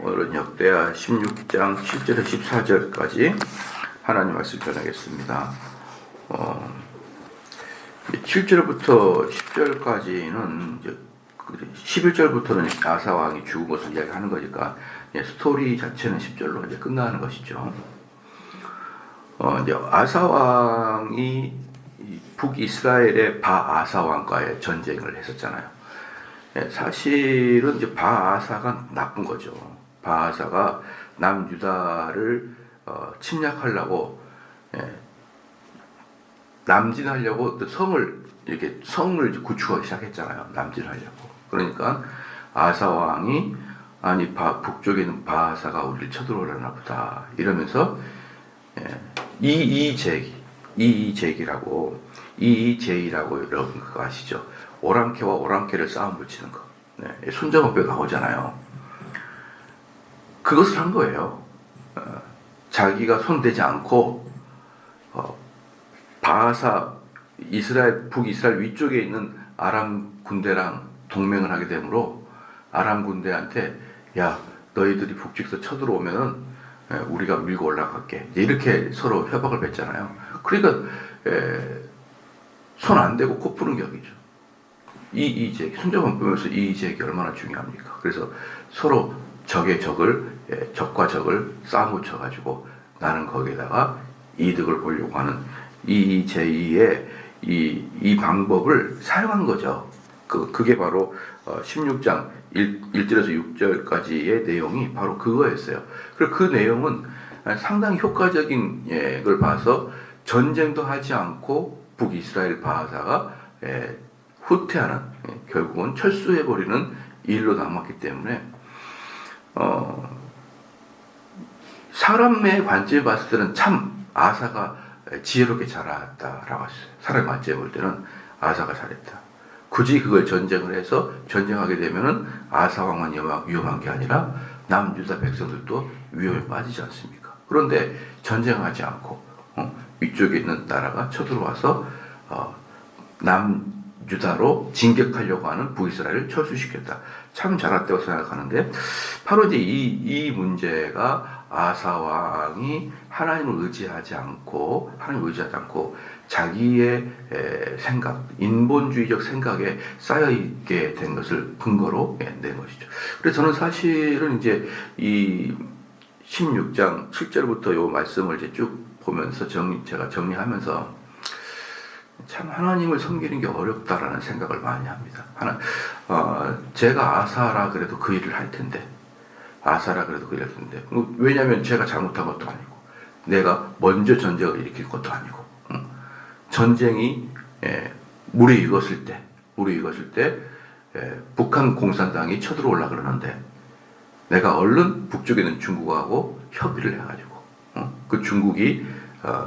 오늘은 역대하 16장 7절에서 14절까지 하나님 말씀 전하겠습니다. 7절부터 10절까지는 11절부터는 아사 왕이 죽은 것을 이야기하는 거니까 스토리 자체는 10절로 이제 끝나는 것이죠. 이제 아사 왕이 북이스라엘의 바아사 왕과의 전쟁을 했었잖아요. 사실은 이제 바아사가 나쁜 거죠. 바아사가 남유다를 침략하려고 남진하려고 성을 구축하기 시작했잖아요. 남진하려고. 그러니까 아사 왕이 아니 북쪽에 있는 바아사가 우리를 쳐들어오려나 보다 이러면서 이의제기라고 여러분 그거 아시죠? 오랑캐와 오랑캐를 싸움 붙이는 거. 손자목뼈 나오잖아요. 그것을 한 거예요. 자기가 손대지 않고 바하사 북이스라엘 위쪽에 있는 아람 군대랑 동맹을 하게 되므로 아람 군대한테 야 너희들이 북쪽에서 쳐들어오면은 우리가 밀고 올라갈게 이렇게 서로 협박을 뱉잖아요. 그러니까 손 안 대고 코 푸는 격이죠. 이의제기, 손자만 보면서 이의제기 얼마나 중요합니까? 그래서 서로 적과 적을 싸움 붙여가지고 나는 거기에다가 이득을 보려고 하는 이의제기의 이 방법을 사용한 거죠. 그게 바로 16장 1절에서 6절까지의 내용이 바로 그거였어요. 그리고 그 내용은 상당히 효과적인 걸 봐서 전쟁도 하지 않고 북이스라엘 바하사가 후퇴하는 결국은 철수해버리는 일로 남았기 때문에 사람의 관점에 봤을 때는 참 아사가 지혜롭게 잘했다라고 했어요. 사람의 관점에 볼 때는 아사가 잘했다. 굳이 그걸 전쟁을 해서 전쟁하게 되면은 아사 왕만 위험한 게 아니라 남유다 백성들도 위험에 빠지지 않습니까? 그런데 전쟁하지 않고 위쪽에 있는 나라가 쳐들어와서 남유다로 진격하려고 하는 북이스라엘을 철수시켰다. 참 잘했다고 생각하는데 바로 이제 이 문제가 아사 왕이 하나님을 의지하지 않고 자기의 생각, 인본주의적 생각에 쌓여있게 된 것을 근거로 낸 것이죠. 그래서 저는 사실은 이제 이 16장 7절부터 요 말씀을 이제 쭉 보면서 제가 정리하면서 참 하나님을 섬기는 게 어렵다라는 생각을 많이 합니다. 제가 아사라 그래도 그 일을 할 텐데, 왜냐하면 제가 잘못한 것도 아니고, 내가 먼저 전쟁을 일으킬 것도 아니고, 전쟁이 물이 익었을 때 북한 공산당이 쳐들어올라 그러는데, 내가 얼른 북쪽에 있는 중국하고 협의를 해가지고, 그 중국이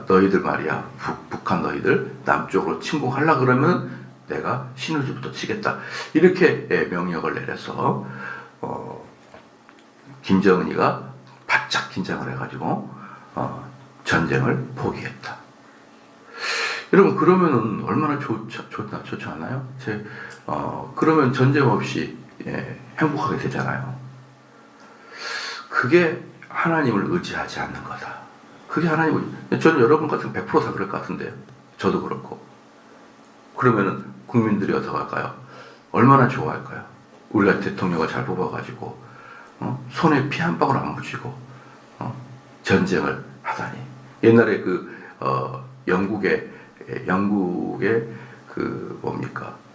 너희들 말이야 북한 너희들 남쪽으로 침공하려 그러면 내가 신호지부터 치겠다 이렇게 명령을 내려서 김정은이가 바짝 긴장을 해가지고 전쟁을 포기했다. 여러분 그러면은 얼마나 좋지 않아요? 그러면 전쟁 없이 행복하게 되잖아요. 그게 하나님을 의지하지 않는 거다. 그게 저는 여러분 같은 100% 다 그럴 것 같은데요. 저도 그렇고. 그러면은 국민들이 어떻게 할까요? 얼마나 좋아할까요? 우리가 대통령을 잘 뽑아가지고, 손에 피 한 방울 안 묻히고, 전쟁을 하다니. 옛날에 영국의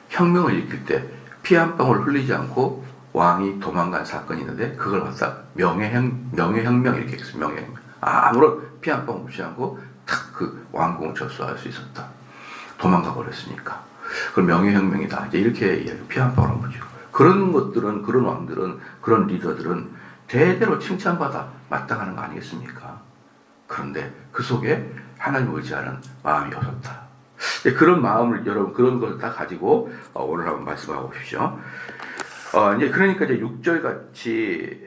혁명을 일으킬 때 피 한 방울 흘리지 않고 왕이 도망간 사건이 있는데, 그걸 갖다 명예혁명 이렇게 했어요. 명예혁명. 아무런 피 한 방울 묻히지 않고 탁 그 왕궁을 접수할 수 있었다. 도망가 버렸으니까. 그럼 명예혁명이다. 이제 이렇게 피 한 방울 안 묻히고. 그런 것들은, 그런 왕들은, 그런 리더들은 대대로 칭찬받아 마땅하는 거 아니겠습니까? 그런데 그 속에 하나님 의지하는 마음이 없었다. 그런 마음을 여러분 그런 걸 다 가지고 오늘 한번 말씀하고 보십시오. 이제 그러니까 이제 6절 같이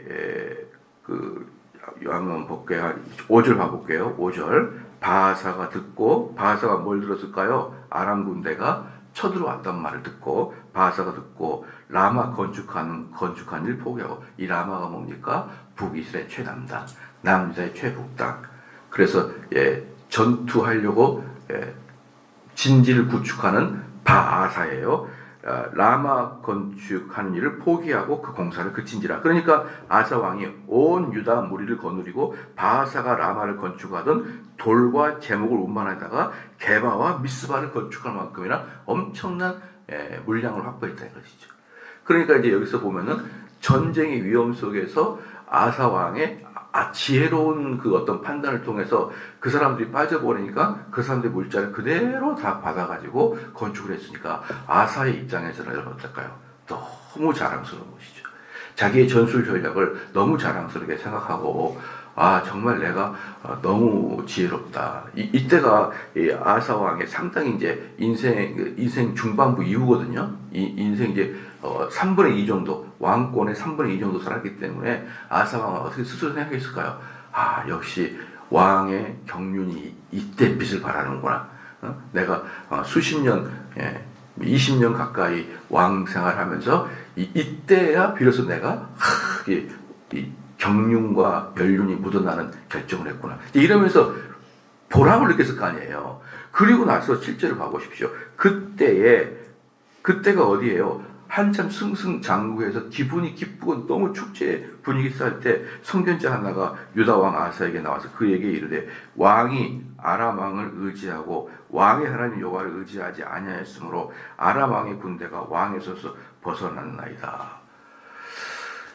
한번 볼게요. 5절 봐볼게요. 5절 바하사가 듣고 바하사가 뭘 들었을까요? 아람 군대가 쳐들어왔단 말을 듣고 바하사가 듣고 라마 건축한 일 포기하고, 이 라마가 뭡니까? 북이스라엘 최남단, 남유다의 최북단. 그래서 전투하려고 진지를 구축하는 바아사예요. 라마 건축하는 일을 포기하고 그 공사를 그친지라. 그러니까 아사 왕이 온 유다 무리를 거느리고 바하사가 라마를 건축하던 돌과 제목을 운반하다가 게바와 미스바를 건축할 만큼이나 엄청난 물량을 확보했다는 것이죠. 그러니까 이제 여기서 보면은 전쟁의 위험 속에서 아사 왕의 지혜로운 그 어떤 판단을 통해서 그 사람들이 빠져버리니까 그 사람들의 물자를 그대로 다 받아가지고 건축을 했으니까 아사의 입장에서는 여러분 어떨까요? 너무 자랑스러운 것이죠. 자기의 전술 전략을 너무 자랑스럽게 생각하고, 정말 내가 너무 지혜롭다. 이때가 아사 왕의 상당히 이제 인생 중반부 이후거든요. 인생 이제 3분의 2 정도, 왕권의 3분의 2 정도 살았기 때문에 아사 왕은 어떻게 스스로 생각했을까요? 역시 왕의 경륜이 이때 빛을 발하는구나. 내가 수십 년, 20년 가까이 왕 생활하면서 이때야 비로소 내가 이 경륜과 연륜이 묻어나는 결정을 했구나. 이러면서 보람을 느꼈을 거 아니에요. 그리고 나서 실제로 봐보십시오. 그때가 어디예요? 한참 승승장구해서 기분이 기쁘고 너무 축제 분위기 쌓일 때 선견자 하나가 유다 왕 아사에게 나와서 그에게 이르되, 왕이 아람 왕을 의지하고 왕의 하나님 여호와를 의지하지 아니하였으므로 아람 왕의 군대가 왕에서서 벗어났나이다.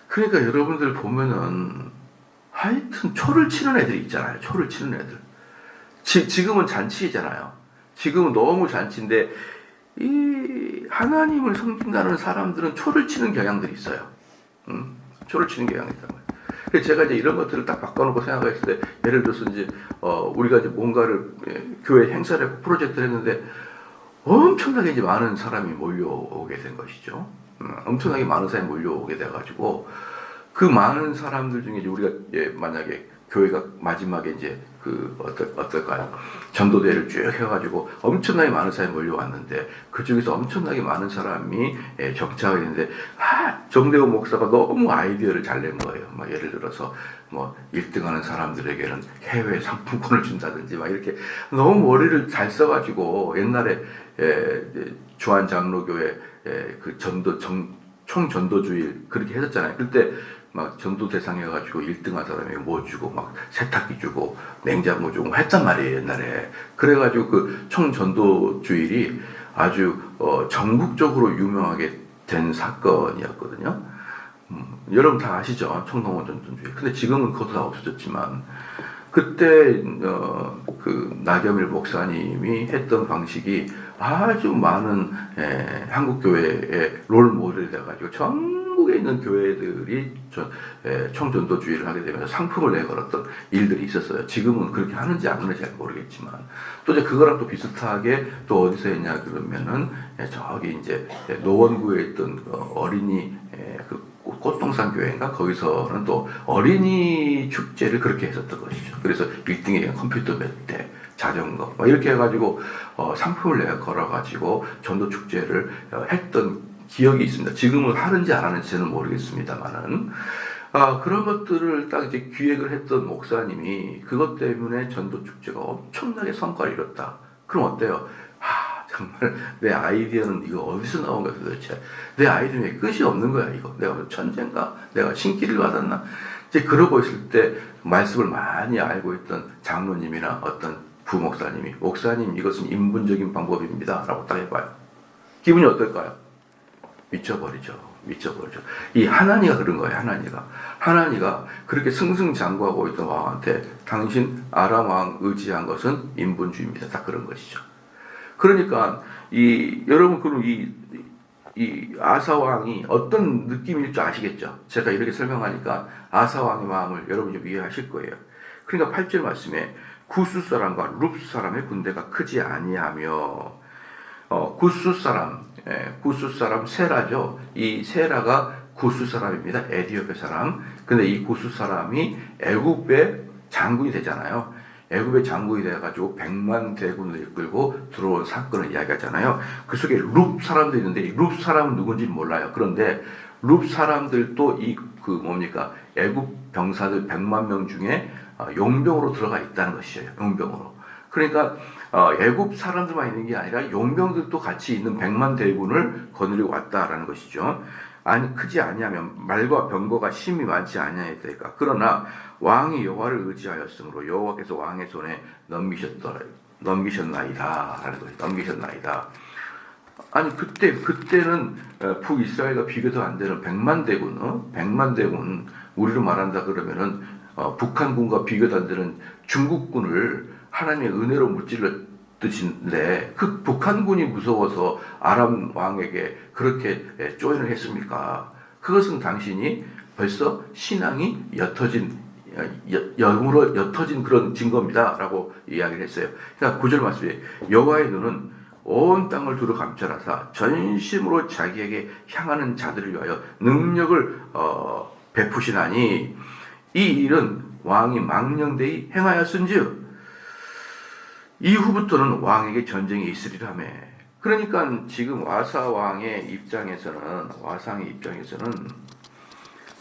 그러니까 여러분들 보면은 하여튼 초를 치는 애들이 있잖아요. 초를 치는 애들. 지금은 잔치잖아요. 지금은 너무 잔치인데 이 하나님을 섬긴다는 사람들은 초를 치는 경향들이 있어요. 초를 치는 경향이 있단 말이에요. 그래서 제가 이제 이런 것들을 딱 바꿔놓고 생각했을 때, 예를 들어서 이제 우리가 이제 뭔가를 교회 행사를 했고 프로젝트를 했는데 엄청나게 이제 많은 사람이 몰려오게 된 것이죠. 엄청나게 많은 사람이 몰려오게 돼가지고 그 많은 사람들 중에 이제 우리가 만약에 교회가 마지막에 이제 어떨까요? 전도대회를 쭉 해가지고 엄청나게 많은 사람이 몰려왔는데 그 중에서 엄청나게 많은 사람이 정착하게 됐는데 정대호 목사가 너무 아이디어를 잘 낸 거예요. 막 예를 들어서 뭐 1등하는 사람들에게는 해외 상품권을 준다든지 막 이렇게 너무 머리를 잘 써가지고 옛날에 주한 장로교회 그 총전도주일 그렇게 했었잖아요. 그때 막 전도 대상 해가지고 1등한 사람에게 뭐 주고 막 세탁기 주고 냉장고 주고 했단 말이에요 옛날에. 그래가지고 그 총전도주일이 아주 전국적으로 유명하게 된 사건이었거든요. 여러분 다 아시죠? 총동원 전도주일. 근데 지금은 그것도 다 없어졌지만 그때 그 나겸일 목사님이 했던 방식이 아주 많은 한국 교회의 롤 모델이 돼가지고 전국에 있는 교회들이 총전도주의를 하게 되면서 상품을 내걸었던 일들이 있었어요. 지금은 그렇게 하는지 안 하는지 잘 모르겠지만 또 이제 그거랑 또 비슷하게 또 어디서 했냐 그러면은 저기 이제 노원구에 있던 어린이 그 꽃동산 교회인가 거기서는 또 어린이 축제를 그렇게 했었던 것이죠. 그래서 1등에 컴퓨터 몇 대, 자전거 막 이렇게 해가지고 상품을 내가 걸어가지고 전도 축제를 했던 기억이 있습니다. 지금은 하는지 안 하는지 저는 모르겠습니다만은 그런 것들을 딱 이제 기획을 했던 목사님이 그것 때문에 전도 축제가 엄청나게 성과를 이뤘다. 그럼 어때요? 정말 내 아이디어는 이거 어디서 나온 거야 도대체? 내 아이디어에 끝이 없는 거야 이거. 내가 뭐 천재인가? 내가 신기를 받았나? 이제 그러고 있을 때 말씀을 많이 알고 있던 장로님이나 어떤 부목사님이 목사님 이것은 인본적인 방법입니다 라고 딱 해봐요. 기분이 어떨까요? 미쳐버리죠. 이 하나니가 그런 거예요. 하나니가 그렇게 승승장구하고 있던 왕한테 당신 아람 왕 의지한 것은 인본주의입니다. 딱 그런 것이죠. 그러니까 여러분 그럼 이 아사 왕이 어떤 느낌일 줄 아시겠죠? 제가 이렇게 설명하니까 아사 왕의 마음을 여러분이 이해하실 거예요. 그러니까 8절 말씀에 구스 사람과 룹 사람의 군대가 크지 아니하며 구스 사람 세라죠. 이 세라가 구스 사람입니다. 에디오피아 사람. 근데 이 구스 사람이 애굽의 장군이 되잖아요. 애굽의 장군이 돼가지고 100만 대군을 이끌고 들어온 사건을 이야기하잖아요. 그 속에 룹 사람도 있는데 룹 사람은 누군지 몰라요. 그런데 룹 사람들도 그 뭡니까 애굽 병사들 100만 명 중에 용병으로 들어가 있다는 것이에요. 용병으로. 그러니까 애굽 사람들만 있는 게 아니라 용병들도 같이 있는 100만 대군을 거느리고 왔다라는 것이죠. 아니 크지 아니하면 말과 병거가 심히 많지 아니하였다니까. 그러나 왕이 여호와를 의지하였으므로 여호와께서 왕의 손에 넘기셨나이다라는 거죠. 넘기셨나이다. 아니 그때는 북이스라엘과 비교도 안 되는 100만 대군, 100만 대군 우리로 말한다 그러면은 북한군과 비교도 안 되는 중국군을 하나님의 은혜로 무찔렀듯인데 그 북한군이 무서워서 아람 왕에게 그렇게 조인을 했습니까? 그것은 당신이 벌써 신앙이 영으로 옅어진 그런 증거입니다라고 이야기를 했어요. 그러니까 9절 말씀에 여호와의 눈은 온 땅을 두루 감찰하사 전심으로 자기에게 향하는 자들을 위하여 능력을 베푸시나니 이 일은 왕이 망령되이 행하였은즉 이후부터는 왕에게 전쟁이 있으리라며. 그러니까 지금 와사왕의 입장에서는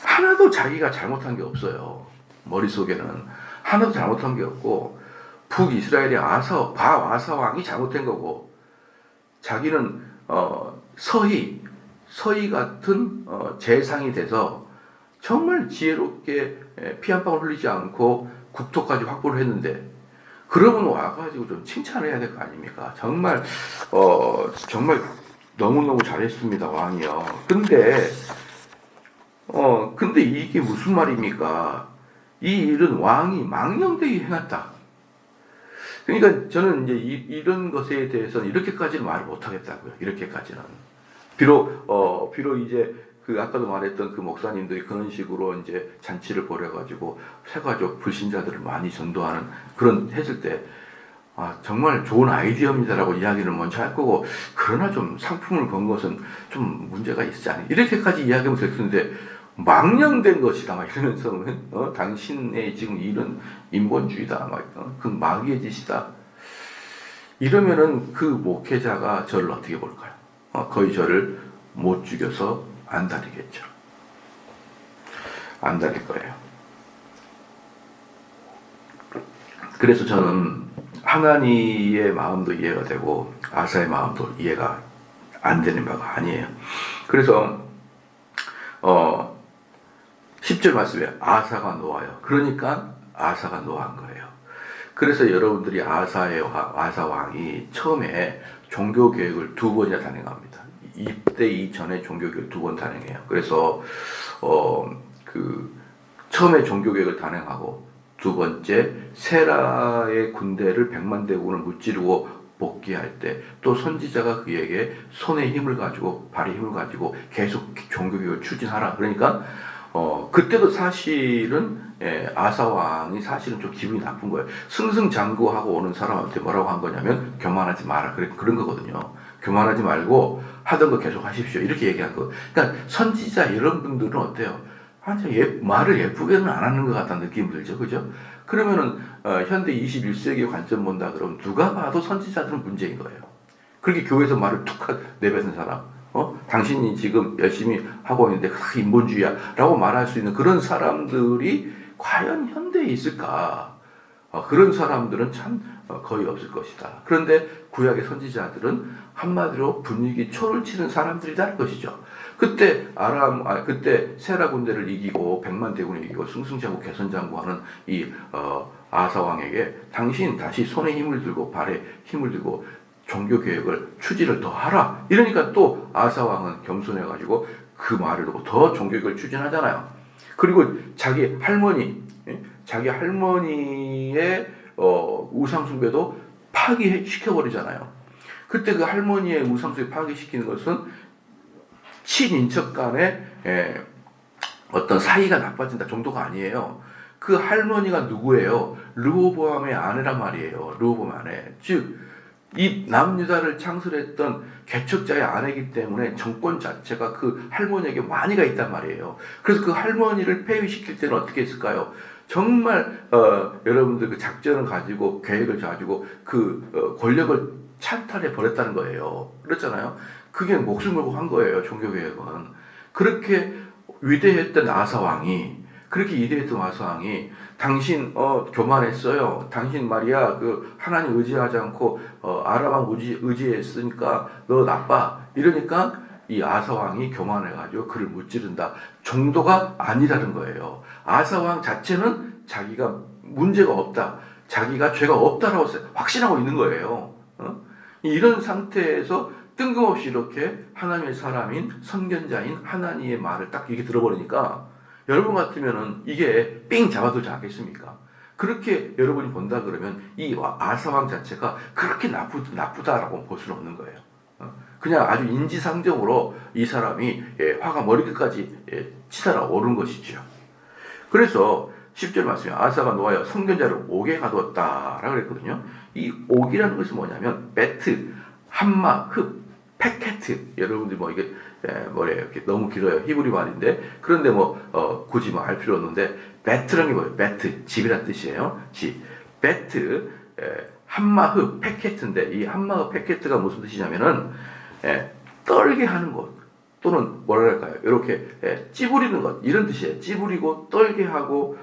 하나도 자기가 잘못한 게 없어요. 머릿속에는 하나도 잘못한 게 없고 북이스라엘의 바와사왕이 잘못한 거고 자기는 서희 같은 재상이 돼서 정말 지혜롭게 피 한 방울 흘리지 않고 국토까지 확보를 했는데 그러면 와가지고 좀 칭찬을 해야 될 거 아닙니까? 정말 너무너무 잘했습니다, 왕이요. 근데 이게 무슨 말입니까? 이 일은 왕이 망령되이 행했다. 그러니까 저는 이제 이런 것에 대해서는 이렇게까지는 말을 못 하겠다고요. 이렇게까지는. 비록 이제 아까도 말했던 그 목사님들이 그런 식으로 이제 잔치를 벌여가지고 새가족 불신자들을 많이 전도하는 그런 했을 때 정말 좋은 아이디어입니다라고 이야기를 먼저 할 거고 그러나 좀 상품을 건 것은 좀 문제가 있지 않아요. 이렇게까지 이야기하면 될 텐데 망령된 것이다 막 이러면서 당신의 지금 일은 인본주의다 그 마귀의 짓이다 이러면은 그 목회자가 저를 어떻게 볼까요? 거의 저를 못 죽여서 안 달리겠죠. 안 달릴 거예요. 그래서 저는 하나니의 마음도 이해가 되고 아사의 마음도 이해가 안 되는 바가 아니에요. 그래서 10절 말씀에 아사가 노하여 그러니까 아사가 노한 거예요. 그래서 여러분들이 아사 왕이 처음에 종교개혁을 2번이나 단행합니다. 입대 이전에 종교개혁을 2번 단행해요. 그래서 처음에 종교개혁을 단행하고 두 번째 세라의 군대를 100만 대군을 무찌르고 복귀할 때 또 선지자가 그에게 손에 힘을 가지고 발에 힘을 가지고 계속 종교개혁을 추진하라. 그러니까 그때도 사실은 아사 왕이 사실은 좀 기분이 나쁜 거예요. 승승장구하고 오는 사람한테 뭐라고 한 거냐면 교만하지 마라. 그런 거거든요. 교만하지 말고 하던 거 계속 하십시오. 이렇게 얘기한 거. 그러니까 선지자 이런 분들은 어때요? 말을 예쁘게는 안 하는 것 같다는 느낌이 들죠. 그죠? 그러면은 현대 21세기 관점 본다 그러면 누가 봐도 선지자들은 문제인 거예요. 그렇게 교회에서 말을 툭 내뱉은 사람. 당신이 지금 열심히 하고 있는데 인본주의야 라고 말할 수 있는 그런 사람들이 과연 현대에 있을까? 그런 사람들은 참 거의 없을 것이다. 그런데 구약의 선지자들은 한마디로 분위기 초를 치는 사람들이라는 것이죠. 그때 세라 군대를 이기고 100만 대군을 이기고 승승장구 개선장구하는 이 아사 왕에게 당신 다시 손에 힘을 들고 발에 힘을 들고 종교 개혁을 추진을 더 하라. 이러니까 또 아사 왕은 겸손해가지고 그 말을 듣고 더 종교 개혁을 추진하잖아요. 그리고 자기 할머니의 우상 숭배도 파기시켜 버리잖아요. 그때 그 할머니의 우상 숭배 파기시키는 것은 친인척 간에 어떤 사이가 나빠진다 정도가 아니에요. 그 할머니가 누구예요? 르호보암의 아내란 말이에요. 르호보암 아내. 즉 이 남유다를 창설했던 개척자의 아내이기 때문에 정권 자체가 그 할머니에게 많이가 있단 말이에요. 그래서 그 할머니를 폐위시킬 때는 어떻게 했을까요? 정말 여러분들 그 작전을 가지고 계획을 가지고 그 권력을 찬탈해 버렸다는 거예요. 그렇잖아요. 그게 목숨 걸고 한 거예요. 종교 계획은. 그렇게 위대했던 아사 왕이, 그렇게 위대했던 아사 왕이 당신 교만했어요. 당신 말이야 그 하나님 의지하지 않고 아람 왕 의지했으니까 너 나빠. 이러니까 이 아사 왕이 교만해가지고 그를 무찌른다 정도가 아니라는 거예요. 아사 왕 자체는 자기가 문제가 없다, 자기가 죄가 없다라고 확신하고 있는 거예요. 이런 상태에서 뜬금없이 이렇게 하나님의 사람인 선견자인 하나님의 말을 딱 이렇게 들어버리니까 여러분 같으면은 이게 삥 잡아두지 않겠습니까? 그렇게 여러분이 본다 그러면 이 아사왕 자체가 그렇게 나쁘다라고 볼 수는 없는 거예요. 그냥 아주 인지상정으로 이 사람이 화가 머리끝까지 치달아 오른 것이죠. 그래서 10절 말씀에 아사가 노하여 선견자를 옥에 가두었다라고 그랬거든요. 이 옥이라는 것은 뭐냐면 베트, 함마, 흡, 페케트. 여러분들 뭐 이게 뭐래요? 이렇게 너무 길어요. 히브리 말인데 그런데 굳이 알 필요 없는데 베트라는 게 뭐예요? 베트, 집이란 뜻이에요. 집, 베트, 함마, 흡, 페케트인데 이 함마, 흡, 페케트가 무슨 뜻이냐면은 떨게 하는 것 또는 뭐랄까요? 이렇게 찌부리는 것 이런 뜻이에요. 찌부리고 떨게 하고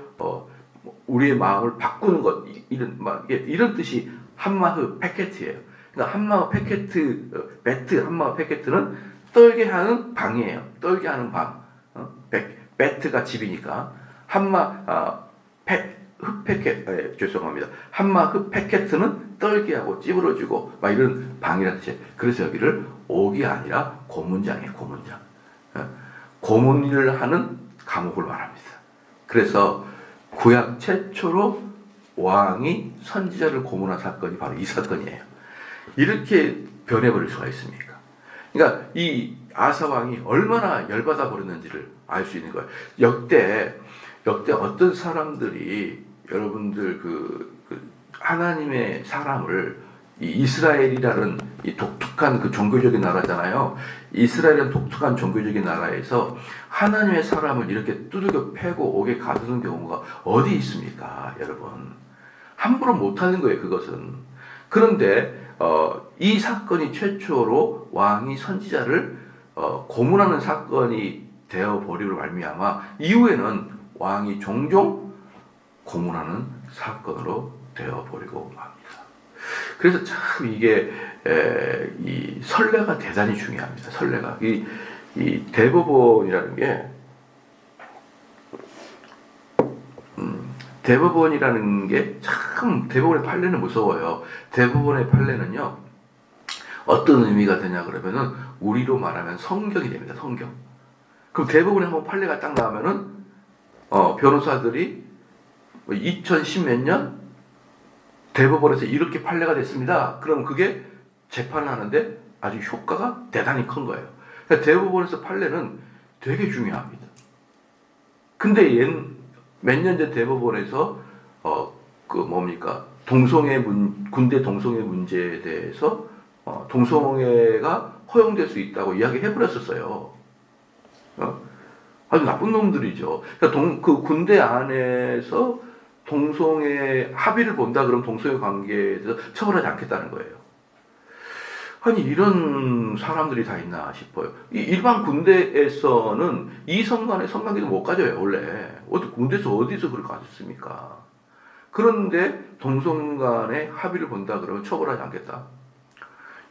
우리의 마음을 바꾸는 것 이런 뜻이 함마흐 페케트예요. 그러니까 함마흐 페케트 베트 함마흐 페케트는 떨게 하는 방이에요. 떨게 하는 방. 베트가 집이니까 죄송합니다. 함마흐 페케트는 떨게 하고 찌부러지고 막 이런 방이라는 뜻이에요. 그래서 여기를 옥이 아니라 고문장이에요. 고문장. 고문 일을 하는 감옥을 말합니다. 그래서 구약 최초로 왕이 선지자를 고문한 사건이 바로 이 사건이에요. 이렇게 변해버릴 수가 있습니까? 그러니까 이 아사 왕이 얼마나 열받아 버렸는지를 알 수 있는 거예요. 역대 어떤 사람들이 여러분들 하나님의 사람을 이 이스라엘이라는 이 독특한 그 종교적인 나라잖아요. 이스라엘은 독특한 종교적인 나라에서 하나님의 사람을 이렇게 두들겨 패고 옥에 가두는 경우가 어디 있습니까, 여러분? 함부로 못하는 거예요, 그것은. 그런데 이 사건이 최초로 왕이 선지자를 고문하는 사건이 되어버리로 말미암아 이후에는 왕이 종종 고문하는 사건으로 되어버리고 맙니다. 그래서 참 이게 이 선례가 대단히 중요합니다. 선례가 이 대법원이라는 게 대법원이라는 게 참 대법원의 판례는 무서워요. 대법원의 판례는요 어떤 의미가 되냐 그러면은 우리로 말하면 성경이 됩니다. 성경. 그럼 대법원에 한번 판례가 딱 나오면은 변호사들이 2010 몇 년 대법원에서 이렇게 판례가 됐습니다. 그럼 그게 재판을 하는데 아주 효과가 대단히 큰 거예요. 그러니까 대법원에서 판례는 되게 중요합니다. 근데 몇 년 전 대법원에서 군대 동성애 문제에 대해서 동성애가 허용될 수 있다고 이야기해버렸었어요. 아주 나쁜 놈들이죠. 그러니까 그 군대 안에서 동성애 합의를 본다 그러면 동성애 관계에 대해서 처벌하지 않겠다는 거예요. 아니 이런 사람들이 다 있나 싶어요. 일반 군대에서는 이성 간의 성관계도 못 가져요 원래. 군대에서 어디서 그걸 가졌습니까? 그런데 동성 간의 합의를 본다 그러면 처벌하지 않겠다.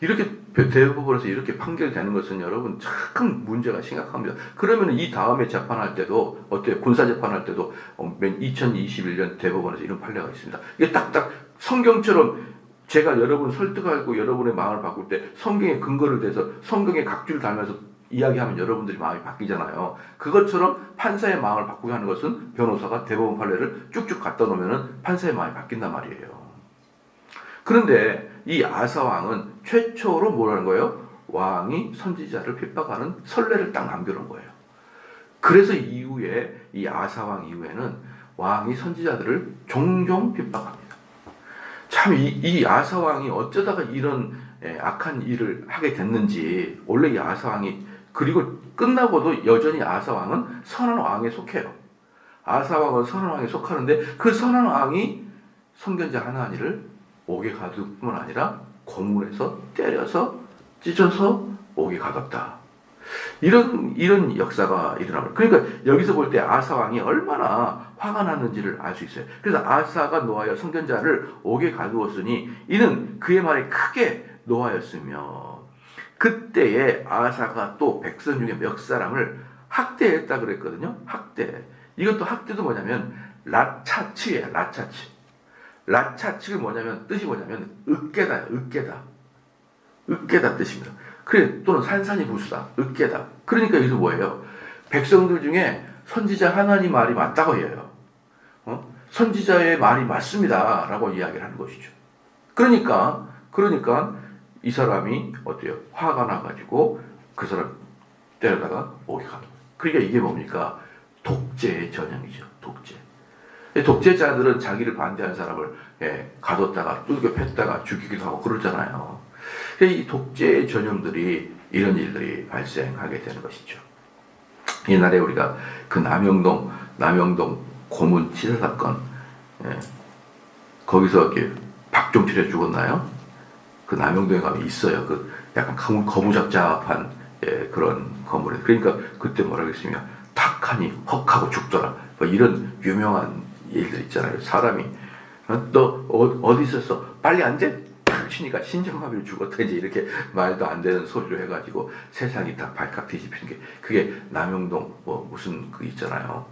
이렇게 대법원에서 이렇게 판결되는 것은 여러분 참 문제가 심각합니다. 그러면 이 다음에 재판할 때도 어때요? 군사 재판할 때도 2021년 대법원에서 이런 판례가 있습니다. 이게 딱딱 성경처럼 제가 여러분 설득하고 여러분의 마음을 바꿀 때 성경의 근거를 대서 성경의 각주를 달면서 이야기하면 여러분들이 마음이 바뀌잖아요. 그것처럼 판사의 마음을 바꾸게 하는 것은 변호사가 대법원 판례를 쭉쭉 갖다 놓으면 판사의 마음이 바뀐단 말이에요. 그런데 이 아사 왕은 최초로 뭐라는 거예요? 왕이 선지자를 핍박하는 선례를 딱 남겨놓은 거예요. 그래서 이후에 이 아사 왕 이후에는 왕이 선지자들을 종종 핍박합니다. 자, 참 이 아사 왕이 어쩌다가 이런 악한 일을 하게 됐는지. 원래 이 아사 왕이, 그리고 끝나고도 여전히 아사 왕은 선한 왕에 속해요. 아사 왕은 선한 왕에 속하는데 그 선한 왕이 선견자 하나니를 옥에 가둘 뿐만 아니라 고문해서 때려서 찢어서 옥에 가뒀다. 이런 역사가 일어납니다. 그러니까 여기서 볼 때 아사 왕이 얼마나 화가 났는지를 알 수 있어요. 그래서 아사가 노하여 선견자를 옥에 가두었으니 이는 그의 말에 크게 노하였으며, 그때에 아사가 또 백성 중에 몇 사람을 학대했다 그랬거든요. 학대. 이것도 학대도 뭐냐면 라차치예요. 라차치. 라차치가 뭐냐면, 뜻이 뭐냐면 으깨다, 으깨다. 으깨다 뜻입니다. 그래, 또는 산산이 부수다, 으깨다. 그러니까 여기서 뭐예요? 백성들 중에 선지자 하나님 말이 맞다고 해요. 선지자의 말이 맞습니다 라고 이야기를 하는 것이죠. 그러니까 이 사람이 어때요? 화가 나가지고 그 사람 때려다가 옥에 가는 거예요. 그러니까 이게 뭡니까? 독재의 전형이죠. 독재. 독재자들은 자기를 반대하는 사람을 가뒀다가 뚫겨 팼다가 죽이기도 하고 그러잖아요. 이 독재의 전형들이, 이런 일들이 발생하게 되는 것이죠. 옛날에 우리가 그 남영동 고문 치사 사건, 거기서 이렇게 박종필이 죽었나요? 그 남영동에 가면 있어요. 그 약간 거무잡잡한 그런 건물에. 그러니까 그때 뭐라고 했으면 탁하니 헉하고 죽더라. 뭐 이런 유명한 일들 있잖아요. 사람이 너 어디 있었어? 빨리 안 돼? 탁 치니까 신정마비로 죽었다. 이제 이렇게 말도 안 되는 소리를 해가지고 세상이 다 발칵 뒤집히는 게, 그게 남영동 뭐 무슨 그 있잖아요.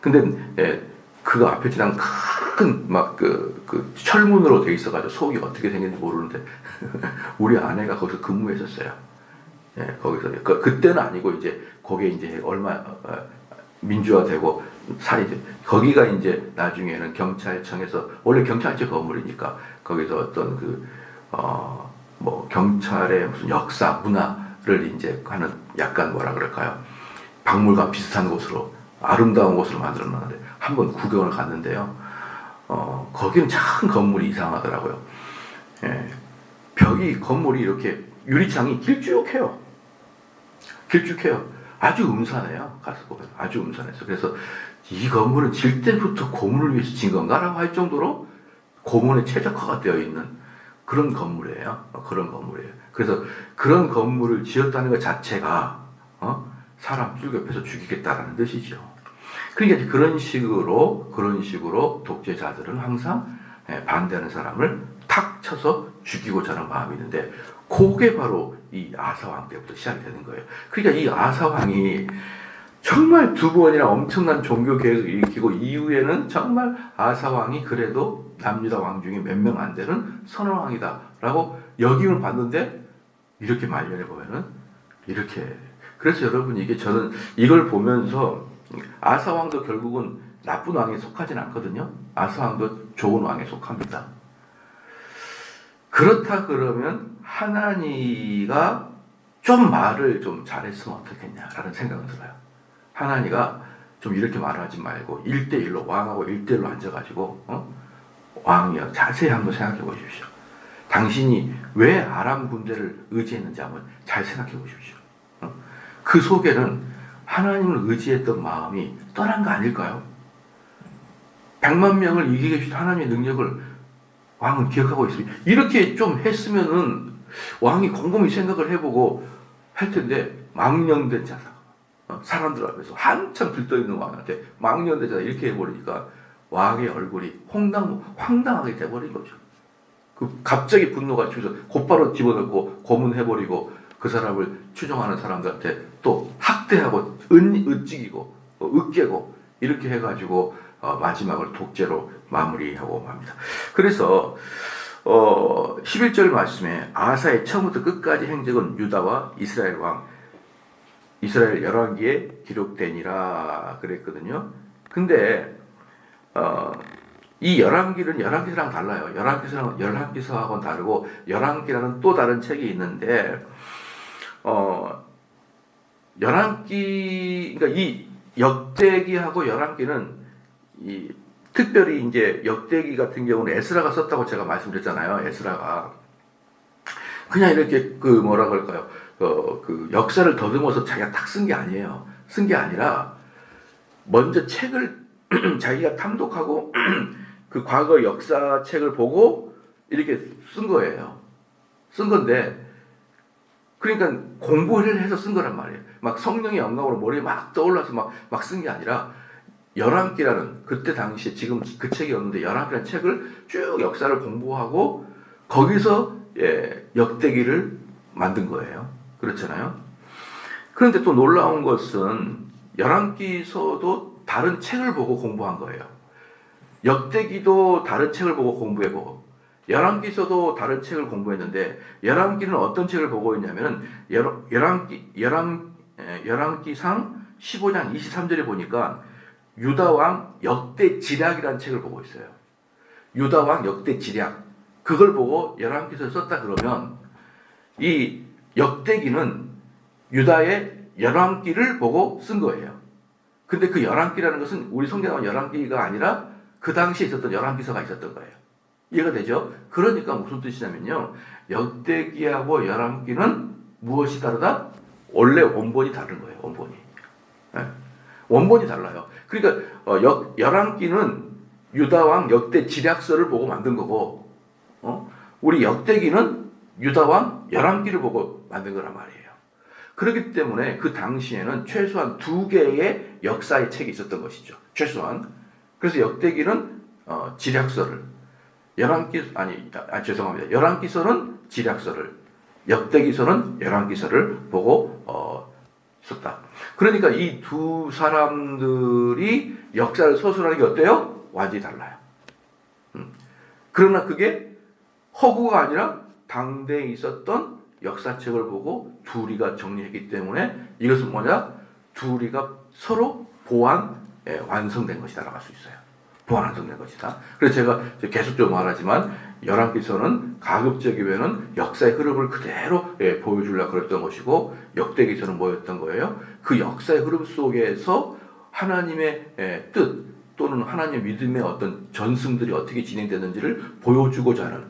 근데 그거 앞에 지난 큰 막 그 철문으로 돼 있어가지고 속이 어떻게 생겼는지 모르는데 우리 아내가 거기서 근무했었어요. 거기서 그때는 아니고 이제 거기에 이제 얼마 민주화되고 살이, 거기가 이제 나중에는 경찰청에서, 원래 경찰청 건물이니까 거기서 어떤 뭐 경찰의 무슨 역사 문화를 이제 하는, 약간 뭐라 그럴까요? 박물관 비슷한 곳으로, 아름다운 곳으로 만들어놨는데 한번 구경을 갔는데요. 거기는 참 건물이 이상하더라고요. 건물이 이렇게 유리창이 길쭉해요. 아주 음산해요. 가서 보면 아주 음산해서. 그래서 이 건물은 질 때부터 고문을 위해서 진 건가라고 할 정도로 고문에 최적화가 되어 있는 그런 건물이에요. 그래서 그런 건물을 지었다는 것 자체가 사람 뚫겨패서 죽이겠다라는 뜻이죠. 그러니까 그런 식으로 독재자들은 항상 반대하는 사람을 탁 쳐서 죽이고자 하는 마음이 있는데, 그게 바로 이 아사왕 때부터 시작이 되는 거예요. 그러니까 이 아사왕이 정말 두 번이나 엄청난 종교 개혁을 일으키고, 이후에는 정말 아사왕이 그래도 남유다 왕 중에 몇 명 안 되는 선왕이다 라고 역임을 받는데, 이렇게 말년에 보면은 이렇게. 그래서 여러분, 이게 저는 이걸 보면서 아사왕도 결국은 나쁜 왕에 속하진 않거든요. 아사왕도 좋은 왕에 속합니다. 그렇다 그러면 하나니가 좀 말을 좀 잘했으면 어떻겠냐라는 생각은 들어요. 하나니가 좀 이렇게 말하지 말고 1대1로, 왕하고 1대1로 앉아가지고 왕이요, 자세히 한번 생각해 보십시오. 당신이 왜 아람 군대를 의지했는지 한번 잘 생각해 보십시오. 그 속에는 하나님을 의지했던 마음이 떠난 거 아닐까요? 100만 명을 이기게 해주신 하나님의 능력을 왕은 기억하고 있습니다. 이렇게 좀 했으면은 왕이 곰곰이 생각을 해보고 할 텐데, 망령된 자다. 사람들 앞에서 한참 들떠있는 왕한테 망령된 자다 이렇게 해버리니까 왕의 얼굴이 황당하게 돼버린 거죠. 갑자기 분노가 치면서 곧바로 집어넣고 고문해버리고, 그 사람을 추종하는 사람들한테 또 학대하고 으찌기고 으깨고 이렇게 해가지고 마지막을 독재로 마무리하고 맙니다. 그래서 11절 말씀에 아사의 처음부터 끝까지 행적은 유다와 이스라엘 열왕기에 기록되니라 그랬거든요. 근데 이 열왕기서랑 달라요. 열왕기서하고는 다르고, 열왕기라는 또 다른 책이 있는데, 열왕기, 그러니까 이 역대기하고 열왕기는 이 특별히 이제 역대기 같은 경우는 에스라가 썼다고 제가 말씀드렸잖아요. 에스라가 그냥 이렇게 그 뭐라 그럴까요? 그 역사를 더듬어서 자기가 딱 쓴 게 아니에요. 쓴 게 아니라 먼저 책을 자기가 탐독하고 그 과거 역사책을 보고 이렇게 쓴 거예요. 쓴 건데 그러니까 공부를 해서 쓴 거란 말이에요. 막 성령의 영감으로 머리에 막 떠올라서 막 쓴 게 아니라 열왕기라는 그때 당시에 지금 그 책이 없는데 열왕기라는 책을 쭉 역사를 공부하고 거기서 역대기를 만든 거예요. 그렇잖아요. 그런데 또 놀라운 것은 열왕기서도 다른 책을 보고 공부한 거예요. 역대기도 다른 책을 보고 공부했고 열왕기서도 다른 책을 공부했는데 열왕기는 어떤 책을 보고 있냐면은 열왕기상 15장 23절에 보니까 유다왕 역대지략이라는 책을 보고 있어요. 유다왕 역대지략 그걸 보고 열왕기서를 썼다 그러면 이 역대기는 유다의 열왕기를 보고 쓴 거예요. 근데 그 열왕기라는 것은 우리 성경은 열왕기가 아니라 그 당시에 있었던 열왕기서가 있었던 거예요. 이해가 되죠? 그러니까 무슨 뜻이냐면요. 역대기하고 열왕기는 무엇이 다르다? 원래 원본이 다른 거예요. 원본이. 네. 원본이 달라요. 그러니까 열왕기는 유다왕 역대지략서를 보고 만든 거고 우리 역대기는 유다왕 열왕기를 보고 만든 거란 말이에요. 그렇기 때문에 그 당시에는 최소한 2개의 역사의 책이 있었던 것이죠. 최소한. 그래서 역대기는 지략서를 열왕기서는 지략서를 역대기서는 열왕기서를 보고 썼다. 그러니까 이 두 사람들이 역사를 서술하는 게 어때요? 완전히 달라요. 그러나 그게 허구가 아니라 당대에 있었던 역사책을 보고 둘이가 정리했기 때문에 이것은 뭐냐? 둘이가 서로 완성된 것이다라고 할 수 있어요. 완성된 것이다. 그래서 제가 계속 좀 말하지만 열왕기서는 가급적이면은 역사의 흐름을 그대로 보여주려고 그랬던 것이고 역대기서는 뭐였던 거예요? 그 역사의 흐름 속에서 하나님의 뜻 또는 하나님의 믿음의 어떤 전승들이 어떻게 진행되는지를 보여주고자 하는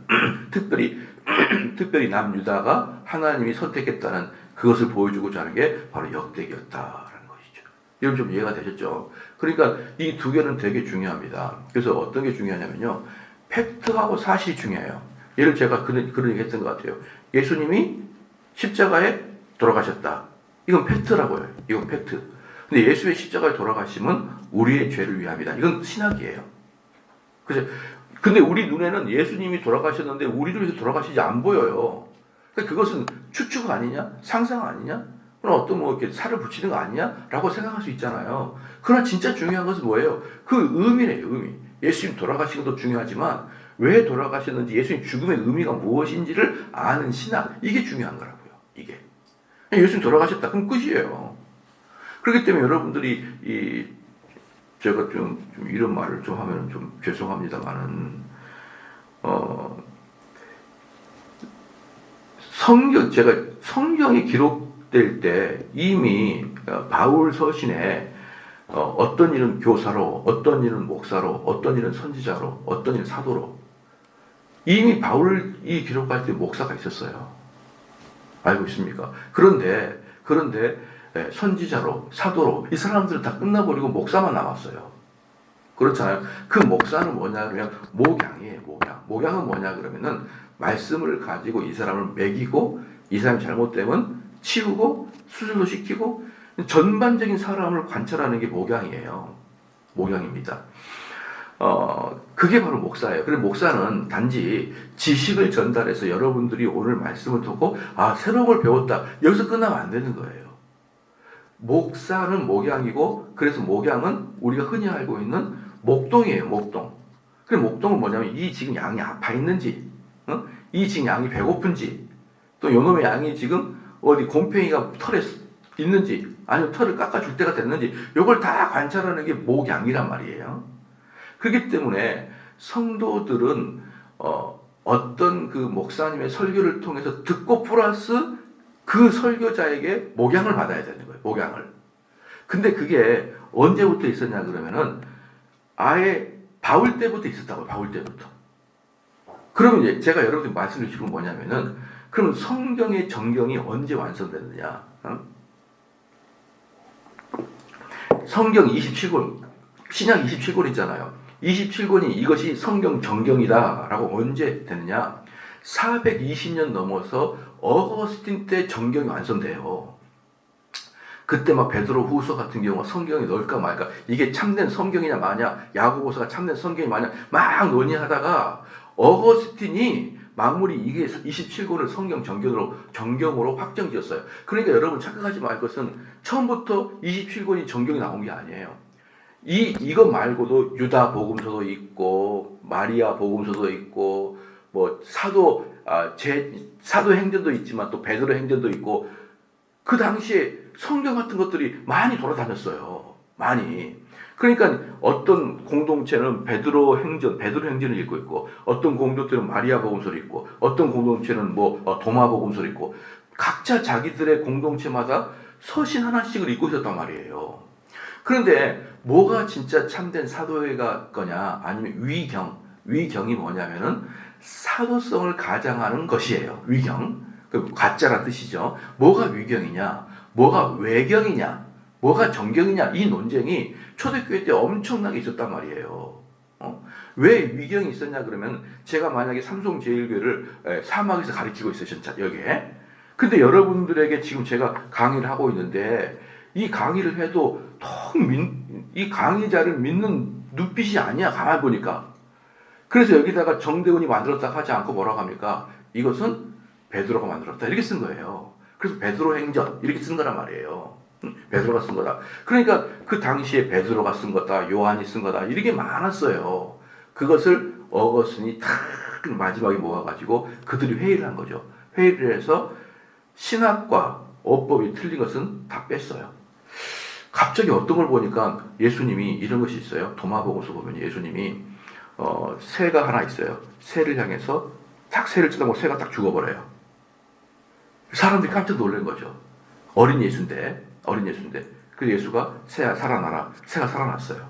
특별히 남유다가 하나님이 선택했다는 그것을 보여주고자 하는 게 바로 역대기였다라는 것이죠. 이건 좀 이해가 되셨죠? 그러니까 이 두 개는 되게 중요합니다. 그래서 어떤 게 중요하냐면요. 팩트하고 사실이 중요해요. 예를 제가 그런 얘기 했던 것 같아요. 예수님이 십자가에 돌아가셨다. 이건 팩트라고요. 이건 팩트. 근데 예수의 십자가에 돌아가심은 우리의 죄를 위함이다. 이건 신학이에요. 그래서 근데 우리 눈에는 예수님이 돌아가셨는데 우리를 위해서 돌아가시지 안 보여요. 그러니까 그것은 추측 아니냐? 상상 아니냐? 그럼 어떤 이렇게 살을 붙이는 거 아니냐? 라고 생각할 수 있잖아요. 그러나 진짜 중요한 것은 뭐예요? 그 의미래요, 의미. 예수님 돌아가신 것도 중요하지만 왜 돌아가셨는지 예수님 죽음의 의미가 무엇인지를 아는 신학. 이게 중요한 거라고요. 이게. 예수님 돌아가셨다. 그럼 끝이에요. 그렇기 때문에 여러분들이 제가 좀 이런 말을 좀 하면 좀 죄송합니다만은 제가 성경이 기록될 때 이미 바울 서신에 어떤 일은 교사로, 어떤 일은 목사로, 어떤 일은 선지자로, 어떤 일은 사도로 이미 바울이 기록할 때 목사가 있었어요. 알고 있습니까? 그런데 선지자로, 사도로 이 사람들은 다 끝나버리고 목사만 남았어요. 그렇잖아요. 그 목사는 뭐냐 그러면 목양이에요. 목양은 뭐냐 그러면은 말씀을 가지고 이 사람을 먹이고 이 사람이 잘못되면 치우고 수술도 시키고 전반적인 사람을 관찰하는 게 목양이에요. 목양입니다. 그게 바로 목사예요. 그래서 목사는 단지 지식을 전달해서 여러분들이 오늘 말씀을 듣고 새로운 걸 배웠다. 여기서 끝나면 안 되는 거예요. 목사는 목양이고 그래서 목양은 우리가 흔히 알고 있는 목동이에요. 목동. 그 목동은 뭐냐면 이 지금 양이 아파 있는지 이 지금 양이 배고픈지 또 요놈의 양이 지금 어디 곰팡이가 털에 있는지 아니면 털을 깎아줄 때가 됐는지 이걸 다 관찰하는 게 목양이란 말이에요. 그렇기 때문에 성도들은 어떤 그 목사님의 설교를 통해서 듣고 플러스 그 설교자에게 목양을 받아야 되는 거예요. 목양을. 근데 그게 언제부터 있었냐 그러면은 아예 바울 때부터 있었다고요. 바울 때부터. 그러면 이제 제가 여러분들 말씀을 드리는 건 뭐냐면은, 그럼 성경의 정경이 언제 완성됐느냐? 성경 27권, 신약 27권 있잖아요. 27권이 이것이 성경 정경이다라고 언제 됐느냐? 420년 넘어서 어거스틴 때 정경이 완성돼요. 그때 막 베드로 후서 같은 경우가 성경이 넣을까 말까, 이게 참된 성경이냐 마냐, 야고보서가 참된 성경이 마냐 막 논의하다가 어거스틴이 마무리 이게 27권을 성경 정경으로 확정지었어요. 그러니까 여러분 착각하지 말 것은 처음부터 27권이 정경이 나온 게 아니에요. 이것 말고도 유다 복음서도 있고 마리아 복음서도 있고 뭐 사도 행전도 있지만 또 베드로 행전도 있고, 그 당시에 성경 같은 것들이 많이 돌아다녔어요. 많이. 그러니까 어떤 공동체는 베드로 행전을 읽고 있고, 어떤 공동체는 마리아 복음서를 읽고, 어떤 공동체는 도마 복음서를 읽고, 각자 자기들의 공동체마다 서신 하나씩을 읽고 있었단 말이에요. 그런데 뭐가 진짜 참된 사도회가 거냐, 아니면 위경이 뭐냐면은 사도성을 가장하는 것이에요. 위경. 가짜란 뜻이죠. 뭐가 위경이냐, 뭐가 외경이냐, 뭐가 정경이냐, 이 논쟁이 초대교회 때 엄청나게 있었단 말이에요. 왜 위경이 있었냐 그러면, 제가 만약에 삼성제일교회를 사막에서 가르치고 있어요, 여기에. 근데 여러분들에게 지금 제가 강의를 하고 있는데, 이 강의를 해도 이 강의자를 믿는 눈빛이 아니야, 가만히 보니까. 그래서 여기다가 정대훈이 만들었다 하지 않고 뭐라고 합니까? 이것은 베드로가 만들었다, 이렇게 쓴 거예요. 그래서 베드로 행전 이렇게 쓴 거란 말이에요. 베드로가 쓴 거다. 그러니까 그 당시에 베드로가 쓴 거다, 요한이 쓴 거다, 이렇게 많았어요. 그것을 어거스틴이 탁 마지막에 모아가지고 그들이 회의를 한 거죠. 회의를 해서 신학과 어법이 틀린 것은 다 뺐어요. 갑자기 어떤 걸 보니까 예수님이 이런 것이 있어요. 도마복음서 보면 예수님이 새가 하나 있어요. 새를 향해서 딱 새를 쳐다보고 새가 딱 죽어버려요. 사람들이 깜짝 놀란 거죠. 어린 예수인데. 그래서 예수가 새야 살아나라. 새가 살아났어요.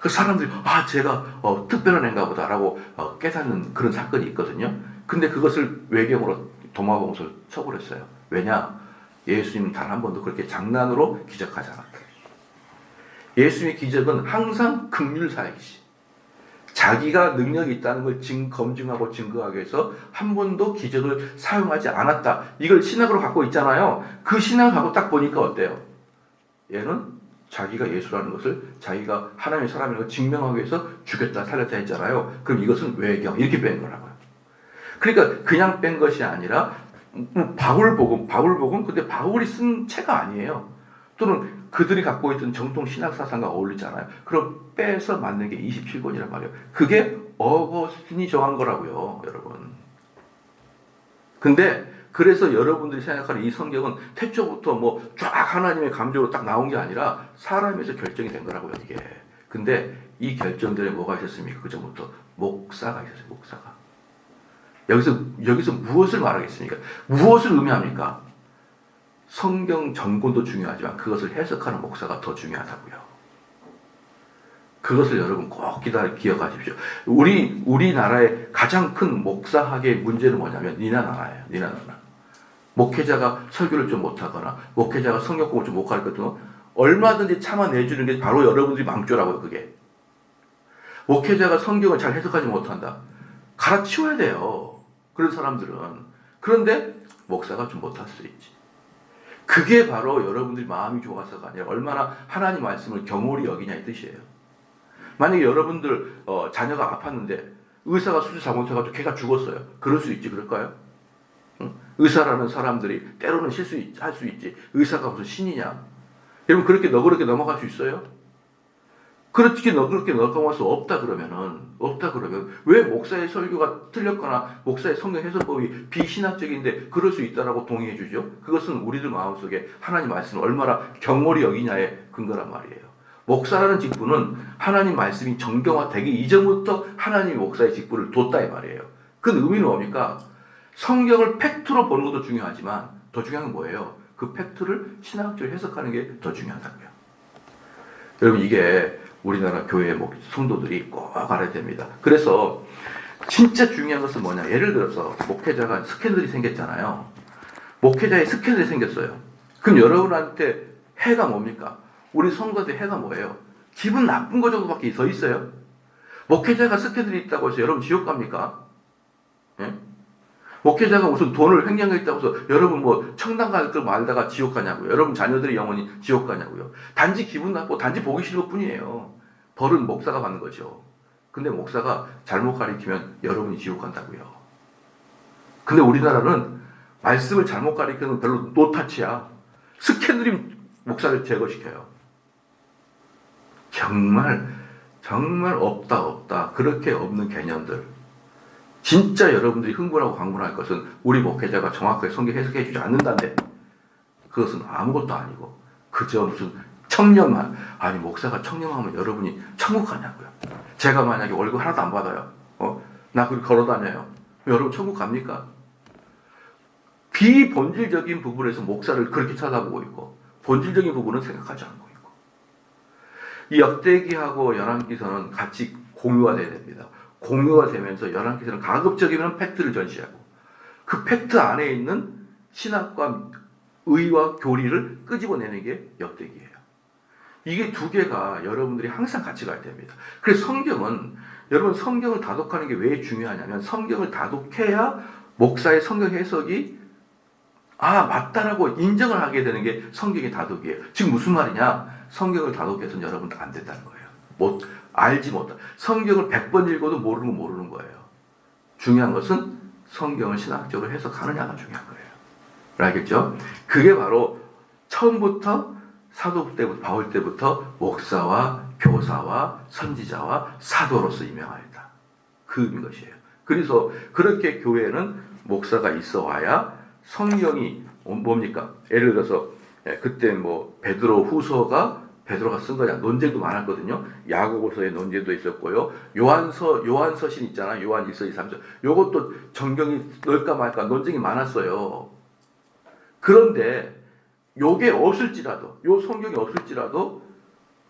그 사람들이 제가 특별한 애인가 보다라고 깨닫는 그런 사건이 있거든요. 근데 그것을 외경으로 도마복음서를 쳐버렸어요. 왜냐? 예수님은 단 한 번도 그렇게 장난으로 기적하지 않았다. 예수님의 기적은 항상 긍휼 사역이지. 자기가 능력이 있다는 걸 검증하고 증거하기 위해서 한 번도 기적을 사용하지 않았다. 이걸 신학으로 갖고 있잖아요. 그 신학을 갖고 딱 보니까 어때요? 얘는 자기가 예수라는 것을, 자기가 하나님의 사람이라는 걸 증명하기 위해서 죽였다 살렸다 했잖아요. 그럼 이것은 외경, 이렇게 뺀 거라고요. 그러니까 그냥 뺀 것이 아니라 바울복음, 근데 바울이 쓴 책가 아니에요. 또는 그들이 갖고 있던 정통 신학 사상과 어울리잖아요. 그럼 빼서 만든 게 27권이란 말이에요. 그게 어거스틴이 정한 거라고요, 여러분. 근데 그래서 여러분들이 생각하는 이 성경은 태초부터 쫙 하나님의 감정으로 딱 나온 게 아니라 사람에서 결정이 된 거라고요, 이게. 근데 이 결정들에 뭐가 있었습니까? 그 전부터 목사가 있었어요, 목사가. 여기서 무엇을 말하겠습니까? 무엇을 의미합니까? 성경 전권도 중요하지만 그것을 해석하는 목사가 더 중요하다고요. 그것을 여러분 꼭 기억하십시오. 우리나라의 가장 큰 목사학의 문제는 뭐냐면 니나나라예요. 니나나라. 목회자가 설교를 좀 못하거나 목회자가 성경공을 좀 못 가르쳐도 얼마든지 참아내주는 게 바로 여러분들이 망조라고요. 그게. 목회자가 성경을 잘 해석하지 못한다. 갈아치워야 돼요. 그런 사람들은. 그런데 목사가 좀 못할 수 있지. 그게 바로 여러분들이 마음이 좋아서가 아니라 얼마나 하나님 말씀을 경홀히 여기냐 이 뜻이에요. 만약에 여러분들 자녀가 아팠는데 의사가 수술 잘못해가지고 걔가 죽었어요. 그럴 수 있지, 그럴까요? 응? 의사라는 사람들이 때로는 할 수 있지. 의사가 무슨 신이냐? 여러분 그렇게 너그럽게 넘어갈 수 있어요? 그렇게 너그럽게 넘어갈 수 없다 그러면 왜 목사의 설교가 틀렸거나 목사의 성경 해석법이 비신학적인데 그럴 수 있다라고 동의해 주죠? 그것은 우리들 마음속에 하나님 말씀을 얼마나 경홀히 여기냐의 근거란 말이에요. 목사라는 직분은 하나님 말씀이 정경화되기 이전부터 하나님이 목사의 직분을 뒀다 이 말이에요. 그 의미는 뭡니까? 성경을 팩트로 보는 것도 중요하지만 더 중요한 건 뭐예요? 그 팩트를 신학적으로 해석하는 게 더 중요하다고요. 여러분 이게 우리나라 교회 성도들이 꼭 알아야 됩니다. 그래서 진짜 중요한 것은 뭐냐? 예를 들어서 목회자가 스캔들이 생겼잖아요. 목회자의 스캔들이 생겼어요. 그럼 여러분한테 해가 뭡니까? 우리 성도한테 해가 뭐예요? 기분 나쁜 거 정도밖에 더 있어요? 목회자가 스캔들이 있다고 해서 여러분 지옥 갑니까? 예? 목회자가 무슨 돈을 횡령했다고 해서 여러분 뭐 청당 갈 걸 말다가 지옥 가냐고요? 여러분 자녀들이 영원히 지옥 가냐고요? 단지 기분 나쁘고 단지 보기 싫은 것 뿐이에요. 벌은 목사가 받는 거죠. 근데 목사가 잘못 가리키면 여러분이 지옥 간다고요. 근데 우리나라는 말씀을 잘못 가리키는 별로 노타치야. 스캔들이 목사를 제거시켜요. 정말 없다. 그렇게 없는 개념들. 진짜 여러분들이 흥분하고 강분할 것은 우리 목회자가 정확하게 성경 해석해 주지 않는다는데 그것은 아무것도 아니고 그저 무슨 청렴한, 아니 목사가 청렴하면 여러분이 천국 가냐고요. 제가 만약에 월급 하나도 안 받아요. 나 그렇게 걸어 다녀요. 여러분 천국 갑니까? 비본질적인 부분에서 목사를 그렇게 쳐다보고 있고 본질적인 부분은 생각하지 않고 있고, 이 역대기하고 열왕기서는 같이 공유가 돼야 됩니다. 공유가 되면서 열왕기서는 가급적이면 팩트를 전시하고 그 팩트 안에 있는 신학과 의와 교리를 끄집어내는 게 역대기예요. 이게 두 개가 여러분들이 항상 같이 가야 됩니다. 그래서 성경은, 여러분 성경을 다독하는 게 왜 중요하냐면 성경을 다독해야 목사의 성경 해석이 맞다라고 인정을 하게 되는 게 성경의 다독이에요. 지금 무슨 말이냐? 성경을 다독해서는 여러분 안 된다는 거예요. 알지 못하. 성경을 100번 읽어도 모르는 거예요. 중요한 것은 성경을 신학적으로 해석하느냐가 중요한 거예요. 알겠죠? 그게 바로 처음부터 사도 때부터, 바울 때부터 목사와 교사와 선지자와 사도로서 임명하였다. 그 의미인 것이에요. 그래서 그렇게 교회는 목사가 있어 와야 성경이 뭡니까? 예를 들어서 그때 베드로 후서가 베드로가 쓴 거냐 논쟁도 많았거든요. 야고보서의 논쟁도 있었고요. 요한서신 있잖아. 요한 1서 2, 3서. 요것도 정경이 넣을까 말까 논쟁이 많았어요. 그런데 요게 없을지라도, 요 성경이 없을지라도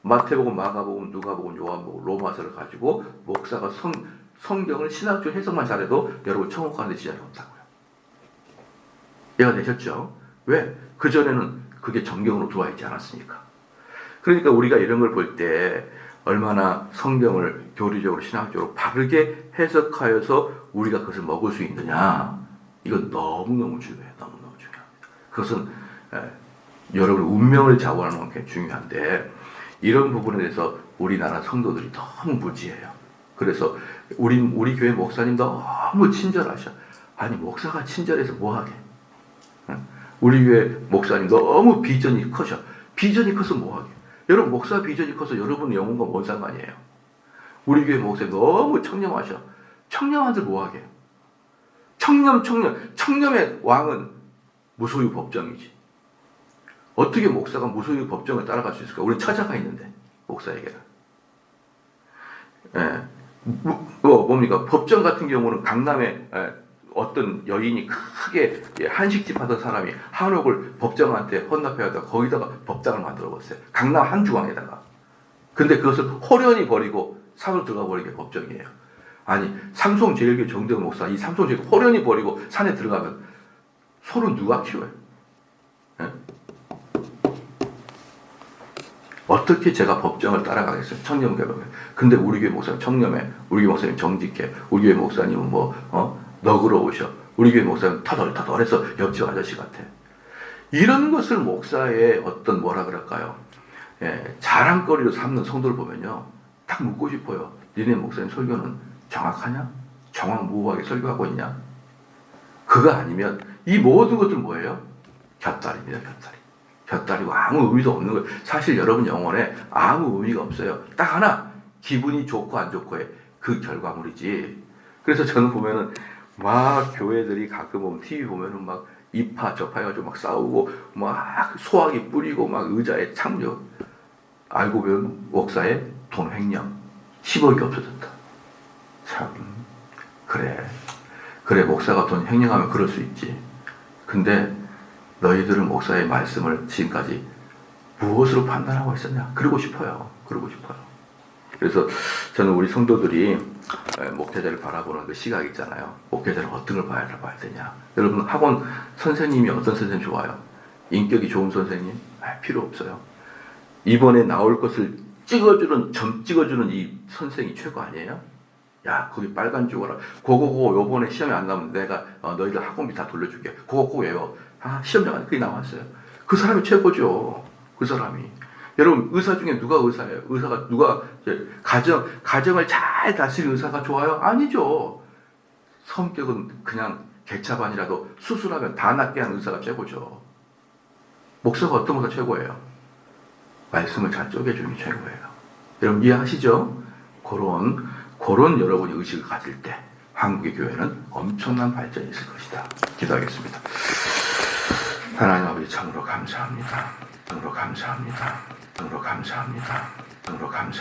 마태복음, 마가복음, 누가복음, 요한복음, 로마서를 가지고 목사가 성경을 신학적 해석만 잘해도 여러분 천국 가는 데 지장이 없다고요. 이해가 되셨죠? 왜? 그전에는 그게 정경으로 들어와 있지 않았으니까. 그러니까 우리가 이런 걸 볼 때 얼마나 성경을 교리적으로 신학적으로 바르게 해석하여서 우리가 그것을 먹을 수 있느냐, 이건 너무너무 중요해요. 너무너무 중요합니다. 그것은 여러분의 운명을 좌우하는 만큼 중요한데 이런 부분에 대해서 우리나라 성도들이 너무 무지해요. 그래서 우리 교회 목사님 너무 친절하셔. 아니 목사가 친절해서 뭐하게? 우리 교회 목사님 너무 비전이 커셔. 비전이 커서 뭐하게? 여러분 목사 비전이 커서 여러분의 영혼과 뭔 상관이에요? 우리 교회 목사님 너무 청렴하셔. 청렴한들 뭐하게? 청렴의 왕은 무소유 법정이지. 어떻게 목사가 무소유 법정을 따라갈 수 있을까? 우리는 처자가 있는데 목사에게는. 뭡니까? 법정 같은 경우는 강남에 어떤 여인이 크게 한식집 하던 사람이 한옥을 법정한테 헌납해야 거기다가 법당을 만들어 봤어요. 강남 한 주방에다가. 근데 그것을 호련히 버리고 산으로 들어가 버리게 법정이에요. 아니 삼성제일교회 정대훈 목사, 이 삼성제일교회 호련히 버리고 산에 들어가면 소를 누가 키워요? 어떻게 제가 법정을 따라가겠어요? 청렴 개방에. 근데 우리 교회 목사님 청렴해. 우리 교회 목사님 정직해. 우리 교회 목사님은 너그러우셔. 우리 교회 목사님 터덜터덜해서 옆집 아저씨 같아. 이런 것을 목사의 어떤 뭐라 그럴까요? 자랑거리로 삼는 성도를 보면요, 딱 묻고 싶어요. 니네 목사님 설교는 정확하냐? 정확무후하게 설교하고 있냐? 그거 아니면 이 모든 것들 뭐예요? 곁다리입니다. 곁다리고 아무 의미도 없는 거예요. 사실 여러분 영혼에 아무 의미가 없어요. 딱 하나, 기분이 좋고 안 좋고의 그 결과물이지. 그래서 저는 보면은 막 교회들이 가끔 보면 TV 보면은 막 이파 저파 해가지고 막 싸우고 막 소화기 뿌리고 막 의자에 착륙. 알고 보면 목사의 돈 횡령 10억이 없어졌다. 참 그래 목사가 돈 횡령하면 그럴 수 있지. 근데 너희들은 목사의 말씀을 지금까지 무엇으로 판단하고 있었냐? 그러고 싶어요. 그래서 저는 우리 성도들이 목회자를 바라보는 그 시각 있잖아요. 목회자를 어떤 걸 봐야 되냐. 여러분 학원 선생님이 어떤 선생님 좋아요? 인격이 좋은 선생님? 필요 없어요. 이번에 나올 것을 점 찍어주는 이 선생이 최고 아니에요? 야, 거기 빨간 줄거라. 그거 요번에 시험이 안 나오면 내가 너희들 학원비 다 돌려줄게. 그거 외워. 시험장 그게 나왔어요. 그 사람이 최고죠. 그 사람이. 여러분 의사 중에 누가 의사예요? 의사가 누가 가정을 잘 다스리는 의사가 좋아요? 아니죠. 성격은 그냥 개차반이라도 수술하면 다 낫게 하는 의사가 최고죠. 목사가 어떤 것가 최고예요? 말씀을 잘 쪼개주는 게 최고예요. 여러분 이해하시죠? 그런 여러분이 의식을 가질 때 한국의 교회는 엄청난 발전이 있을 것이다. 기도하겠습니다. 하나님 아버지 참으로 감사합니다. 참으로 감사합니다. 참으로 감사합니다. 참으로 감사합니다.